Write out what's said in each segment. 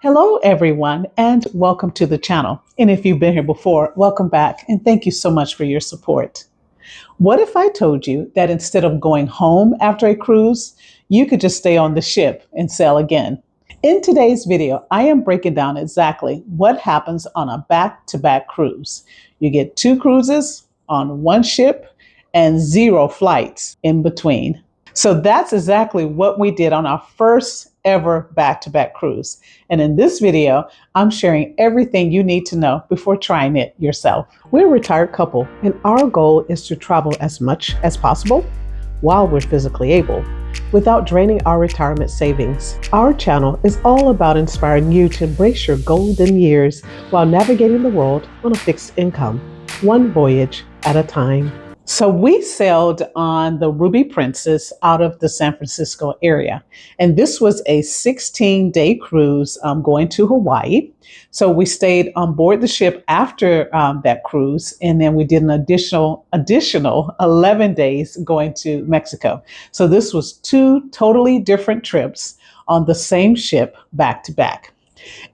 Hello, everyone, and welcome to the channel. And if you've been here before, welcome back, and thank you so much for your support. What if I told you that instead of going home after a cruise, you could just stay on the ship and sail again? In today's video, I am breaking down exactly what happens on a back-to-back cruise. You get two cruises on one ship and zero flights in between. So that's exactly what we did on our first ever back-to-back cruise. And in this video, I'm sharing everything you need to know before trying it yourself. We're a retired couple, and our goal is to travel as much as possible while we're physically able, without draining our retirement savings. Our channel is all about inspiring you to embrace your golden years while navigating the world on a fixed income, one voyage at a time. So we sailed on the Ruby Princess out of the San Francisco area. And this was a 16-day cruise going to Hawaii. So we stayed on board the ship after that cruise. And then we did an additional 11 days going to Mexico. So this was two totally different trips on the same ship back to back.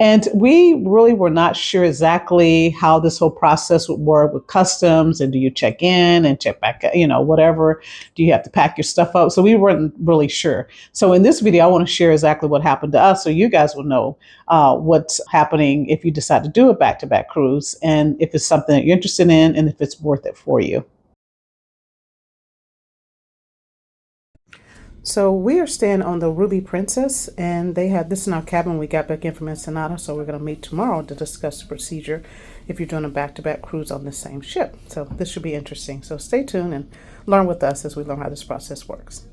And we really were not sure exactly how this whole process would work with customs, and do you check in and check back, whatever, do you have to pack your stuff up? So we weren't really sure. So in this video, I want to share exactly what happened to us so you guys will know what's happening if you decide to do a back-to-back cruise, and if it's something that you're interested in and if it's worth it for you. So we are staying on the Ruby Princess, and they had this in our cabin when we got back in from Ensenada. So we're going to meet tomorrow to discuss the procedure if you're doing a back-to-back cruise on the same ship. So this should be interesting. So stay tuned and learn with us as we learn how this process works.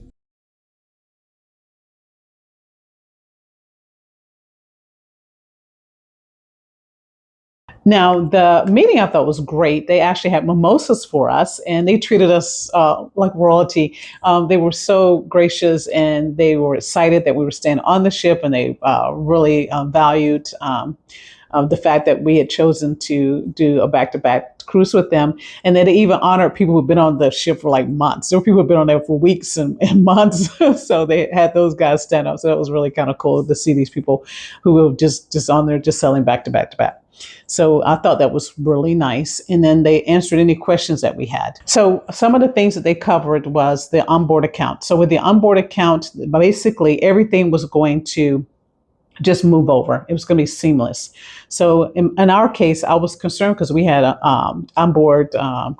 Now, the meeting I thought was great. They actually had mimosas for us, and they treated us like royalty. They were so gracious, and they were excited that we were staying on the ship, and they really valued the fact that we had chosen to do a back-to-back cruise with them. And then they even honored people who've been on the ship for like months. There were people who've been on there for weeks and months. So they had those guys stand up. So it was really kind of cool to see these people who were just on there, just selling back to back to back. So I thought that was really nice. And then they answered any questions that we had. So some of the things that they covered was the onboard account. So with the onboard account, basically everything was going to just move over. It was going to be seamless. So in our case, I was concerned because we had a onboard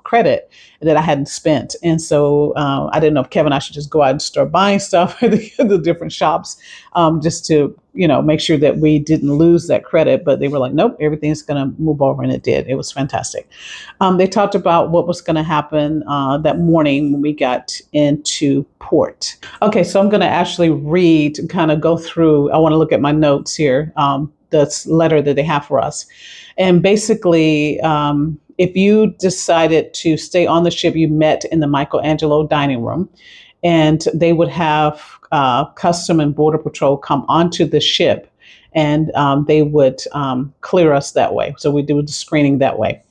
credit that I hadn't spent. And so I didn't know if Kevin and I should just go out and start buying stuff at the different shops just to, make sure that we didn't lose that credit. But they were like, nope, everything's going to move over. And it did. It was fantastic. They talked about what was going to happen that morning when we got into port. Okay, so I'm going to actually read and kind of go through. I want to look at my notes here, this letter that they have for us. And basically, if you decided to stay on the ship, you met in the Michelangelo dining room, and they would have Custom and Border Patrol come onto the ship, and they would clear us that way. So we do the screening that way.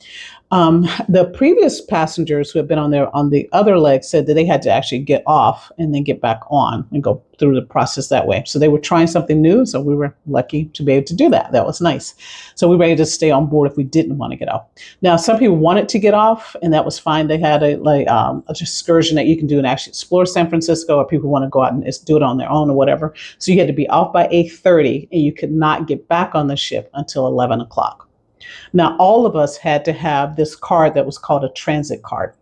The previous passengers who had been on there on the other leg said that they had to actually get off and then get back on and go through the process that way. So they were trying something new. So we were lucky to be able to do that. That was nice. So we were able to stay on board if we didn't want to get off. Now, some people wanted to get off, and that was fine. They had a excursion that you can do and actually explore San Francisco, or people want to go out and just do it on their own or whatever. So you had to be off by 8:30, and you could not get back on the ship until 11 o'clock. Now, all of us had to have this card that was called a transit card.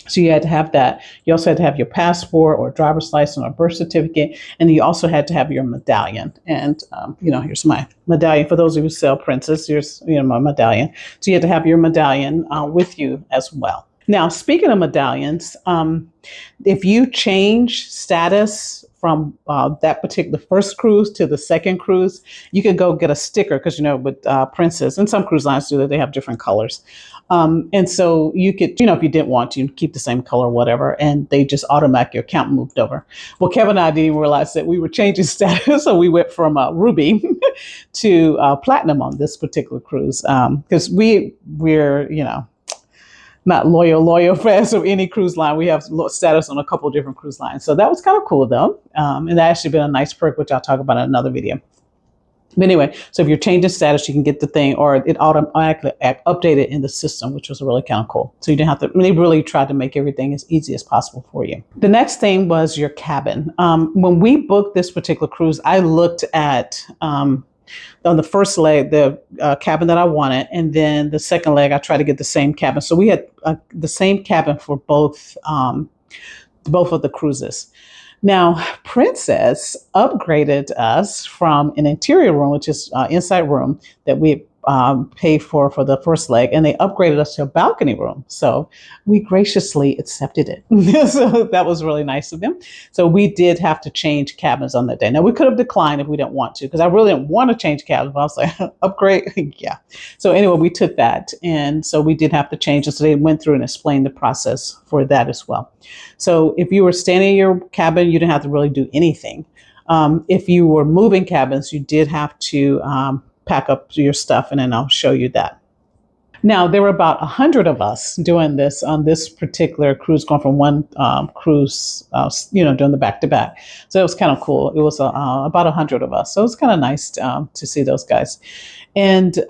So you had to have that. You also had to have your passport or driver's license or birth certificate. And you also had to have your medallion. And, here's my medallion. For those of you who sell Princess, here's my medallion. So you had to have your medallion with you as well. Now, speaking of medallions, if you change status from that particular first cruise to the second cruise, you could go get a sticker because, with Princess, and some cruise lines do that, they have different colors. And so you could, if you didn't want to, keep the same color or whatever, and they just automatically, your account moved over. Well, Kevin and I didn't even realize that we were changing status. So we went from Ruby to Platinum on this particular cruise because we're, not loyal fans of any cruise line. We have status on a couple of different cruise lines. So that was kind of cool though. And that actually been a nice perk, which I'll talk about in another video. But anyway, so if you're changing status, you can get the thing, or it automatically updated in the system, which was really kind of cool. So you didn't have to. They really tried to make everything as easy as possible for you. The next thing was your cabin. When we booked this particular cruise, I looked at on the first leg the cabin that I wanted, and then the second leg I tried to get the same cabin. So we had the same cabin for both of the cruises. Now, Princess upgraded us from an interior room, which is inside room that we paid for the first leg, and they upgraded us to a balcony room. So we graciously accepted it. So that was really nice of them. So we did have to change cabins on that day. Now we could have declined if we didn't want to, because I really didn't want to change cabins. But I was like, upgrade, yeah. So anyway, we took that, and so we did have to change it. So they went through and explained the process for that as well. So if you were staying in your cabin, you didn't have to really do anything. If you were moving cabins, you did have to pack up your stuff, and then I'll show you that. Now, there were about 100 of us doing this on this particular cruise, going from one cruise, doing the back-to-back. So it was kind of cool. It was about 100 of us. So it was kind of nice to see those guys. And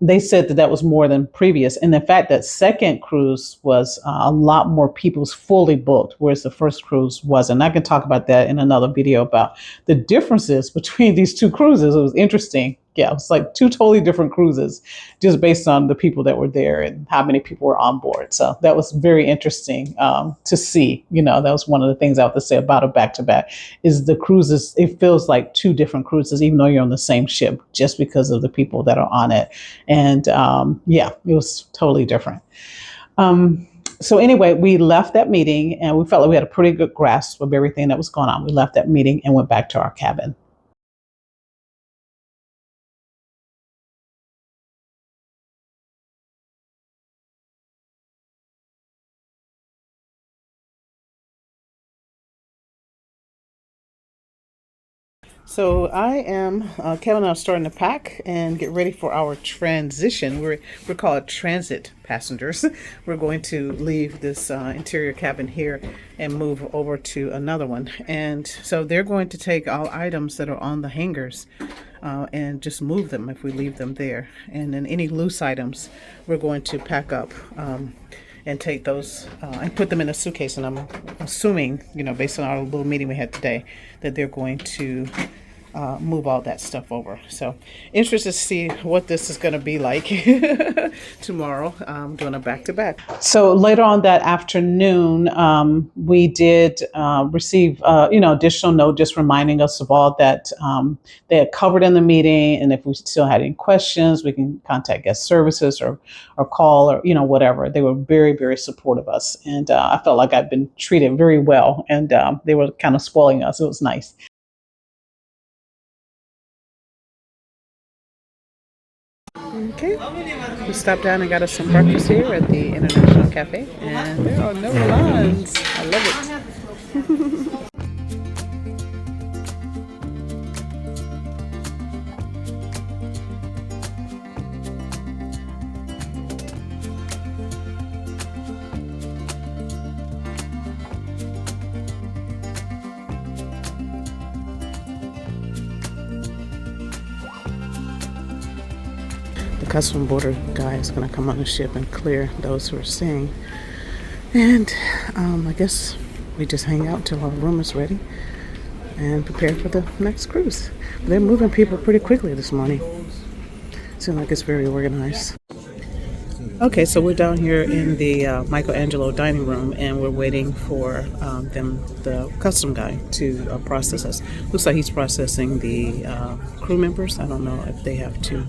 they said that was more than previous. And in fact, that second cruise was a lot more people, was fully booked, whereas the first cruise wasn't. I can talk about that in another video about the differences between these two cruises. It was interesting. Yeah, it was like two totally different cruises just based on the people that were there and how many people were on board. So that was very interesting to see. That was one of the things I have to say about a back-to-back is the cruises. It feels like two different cruises, even though you're on the same ship, just because of the people that are on it. And it was totally different. So anyway, we left that meeting and we felt like we had a pretty good grasp of everything that was going on. We left that meeting and went back to our cabin. So I am, Kevin and I are starting to pack and get ready for our transition. We're called transit passengers. We're going to leave this interior cabin here and move over to another one. And so they're going to take all items that are on the hangers and just move them if we leave them there. And then any loose items, we're going to pack up and take those and put them in a suitcase. And I'm assuming, based on our little meeting we had today, that they're going to move all that stuff over. So interested to see what this is going to be like tomorrow, doing a back-to-back. So later on that afternoon, we did receive, additional note just reminding us of all that they had covered in the meeting. And if we still had any questions, we can contact guest services or call or, whatever. They were very, very supportive of us. And I felt like I'd been treated very well. And they were kind of spoiling us. It was nice. Okay, we stopped down and got us some breakfast here at the International Cafe, and there are no lines. I love it. Custom border guy is going to come on the ship and clear those who are staying. And I guess we just hang out till our room is ready and prepare for the next cruise. They're moving people pretty quickly this morning. Seems like it's very organized. Okay, so we're down here in the Michelangelo dining room, and we're waiting for the custom guy to process us. Looks like he's processing the crew members. I don't know if they have to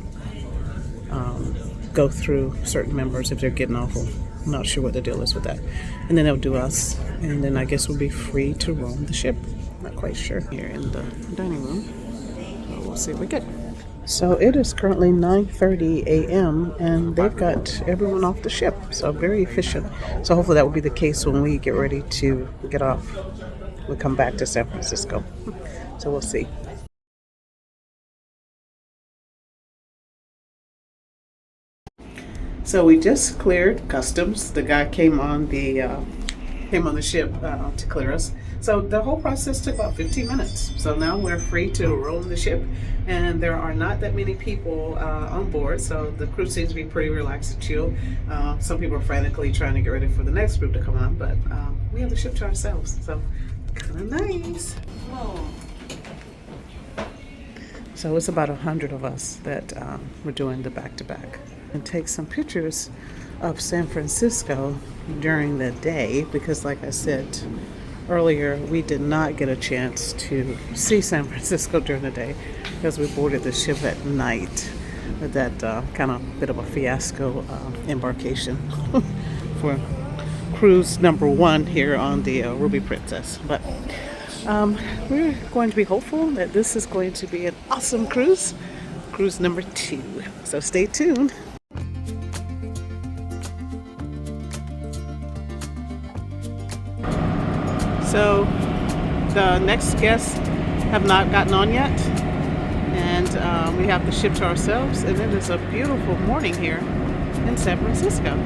go through certain members if they're getting off. I'm not sure what the deal is with that. And then they'll do us, and then I guess we'll be free to roam the ship. Not quite sure. Here in the dining room, so we'll see what we get. So it is currently 9:30 a.m. and they've got everyone off the ship, so very efficient. So hopefully that will be the case when we get ready to get off. We'll come back to San Francisco, so we'll see. So we just cleared customs. The guy came on the ship to clear us. So the whole process took about 15 minutes. So now we're free to roll in the ship, and there are not that many people on board. So the crew seems to be pretty relaxed and chill. Some people are frantically trying to get ready for the next group to come on, but we have the ship to ourselves. So kind of nice. Oh. So it's about 100 of us that we're doing the back-to-back. And take some pictures of San Francisco during the day because, like I said earlier, we did not get a chance to see San Francisco during the day because we boarded the ship at night with that kind of bit of a fiasco embarkation for cruise number 1 here on the Ruby Princess. But we're going to be hopeful that this is going to be an awesome cruise number 2. So stay tuned. So the next guests have not gotten on yet, and we have the ship to ourselves, and it is a beautiful morning here in San Francisco.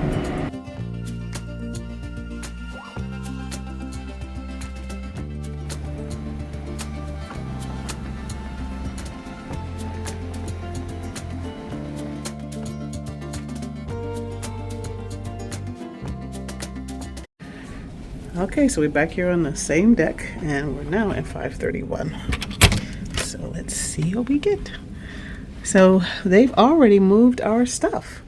Okay, so we're back here on the same deck, and we're now at 531. So let's see what we get. So they've already moved our stuff.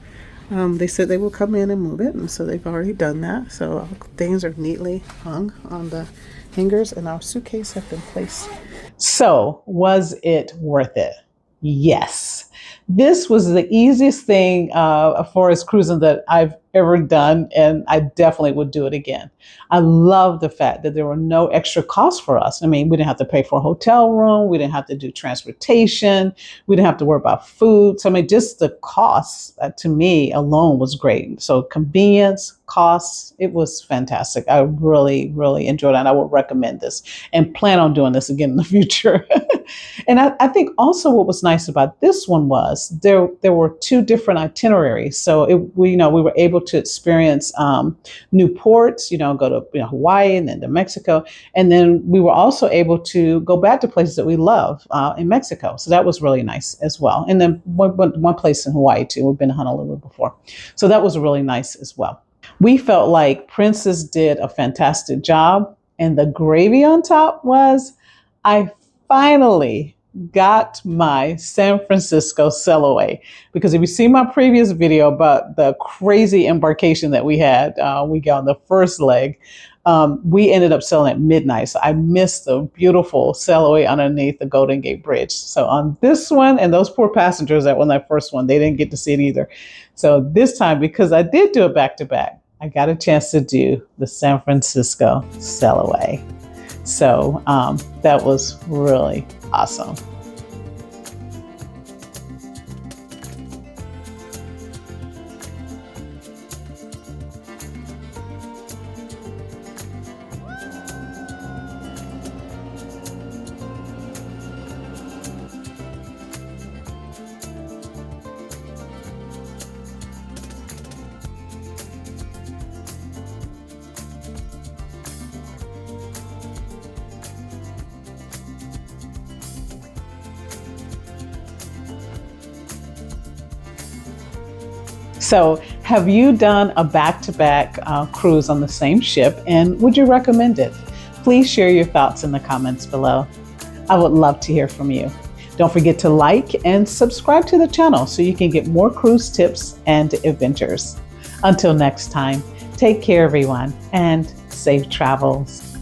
They said they will come in and move it, and so they've already done that. So all things are neatly hung on the hangers, and our suitcase have been placed. So was it worth it? Yes. This was the easiest thing for us cruising that I've ever done, and I definitely would do it again. I love the fact that there were no extra costs for us. I mean, we didn't have to pay for a hotel room. We didn't have to do transportation. We didn't have to worry about food. So, I mean, just the costs to me alone was great. So convenience, costs, it was fantastic. I really, really enjoyed it, and I would recommend this and plan on doing this again in the future. And I think also what was nice about this one was there were 2 different itineraries. So we were able to experience new ports, go to Hawaii and then to Mexico. And then we were also able to go back to places that we love in Mexico. So that was really nice as well. And then one place in Hawaii too. We've been to Honolulu before. So that was really nice as well. We felt like Princess did a fantastic job. And the gravy on top was, I finally got my San Francisco sail away, because if you see my previous video about the crazy embarkation that we had, we got on the first leg, we ended up sailing at midnight. So I missed the beautiful sail away underneath the Golden Gate Bridge. So on this one, and those poor passengers that won that first one, they didn't get to see it either. So this time, because I did do it back to back, I got a chance to do the San Francisco sail away. So that was really awesome. So have you done a back-to-back cruise on the same ship, and would you recommend it? Please share your thoughts in the comments below. I would love to hear from you. Don't forget to like and subscribe to the channel so you can get more cruise tips and adventures. Until next time, take care everyone, and safe travels.